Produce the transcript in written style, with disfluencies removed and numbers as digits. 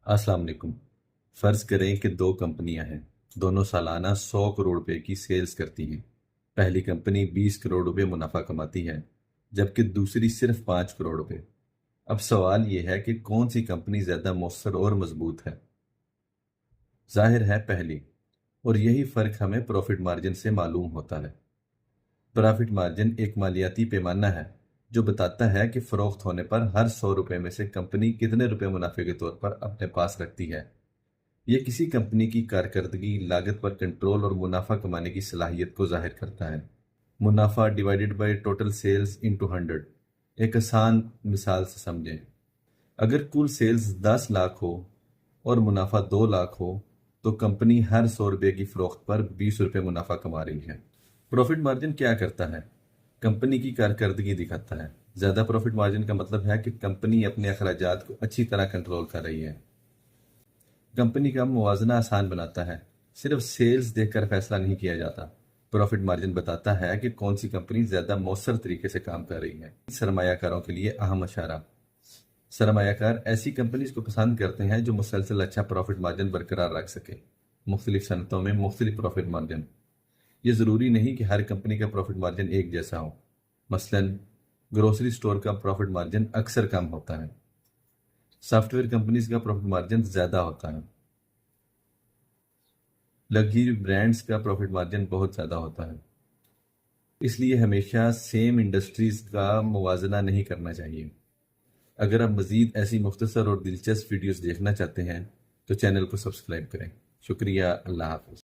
السلام علیکم۔ فرض کریں کہ دو کمپنیاں ہیں، دونوں سالانہ 100 کروڑ روپے کی سیلز کرتی ہیں۔ پہلی کمپنی 20 کروڑ روپے منافع کماتی ہے جبکہ دوسری صرف 5 کروڑ روپے۔ اب سوال یہ ہے کہ کون سی کمپنی زیادہ مؤثر اور مضبوط ہے؟ ظاہر ہے پہلی، اور یہی فرق ہمیں پروفٹ مارجن سے معلوم ہوتا ہے۔ پرافٹ مارجن ایک مالیاتی پیمانہ ہے جو بتاتا ہے کہ فروخت ہونے پر ہر 100 روپے میں سے کمپنی کتنے روپے منافع کے طور پر اپنے پاس رکھتی ہے۔ یہ کسی کمپنی کی کارکردگی، لاگت پر کنٹرول اور منافع کمانے کی صلاحیت کو ظاہر کرتا ہے۔ منافع divided by total sales into 100۔ ایک آسان مثال سے سمجھیں، اگر کل سیلز 10 لاکھ ہو اور منافع 2 لاکھ ہو تو کمپنی ہر 100 روپے کی فروخت پر 20 روپے منافع کما رہی ہے۔ پروفٹ مارجن کیا کرتا ہے؟ کمپنی کی کارکردگی دکھاتا ہے۔ زیادہ پروفٹ مارجن کا مطلب ہے کہ کمپنی اپنے اخراجات کو اچھی طرح کنٹرول کر رہی ہے۔ کمپنی کا موازنہ آسان بناتا ہے، صرف سیلز دیکھ کر فیصلہ نہیں کیا جاتا۔ پروفٹ مارجن بتاتا ہے کہ کون سی کمپنی زیادہ مؤثر طریقے سے کام کر رہی ہے۔ سرمایہ کاروں کے لیے اہم اشارہ: سرمایہ کار ایسی کمپنیز کو پسند کرتے ہیں جو مسلسل اچھا پروفٹ مارجن برقرار رکھ سکے۔ مختلف صنعتوں میں مختلف پروفٹ مارجن۔ یہ ضروری نہیں کہ ہر کمپنی کا پروفٹ مارجن ایک جیسا ہو۔ مثلاً گروسری سٹور کا پروفٹ مارجن اکثر کم ہوتا ہے، سافٹ ویئر کمپنیز کا پروفٹ مارجن زیادہ ہوتا ہے، لگژری برانڈز کا پروفٹ مارجن بہت زیادہ ہوتا ہے۔ اس لیے ہمیشہ سیم انڈسٹریز کا موازنہ نہیں کرنا چاہیے۔ اگر آپ مزید ایسی مختصر اور دلچسپ ویڈیوز دیکھنا چاہتے ہیں تو چینل کو سبسکرائب کریں۔ شکریہ، اللہ حافظ۔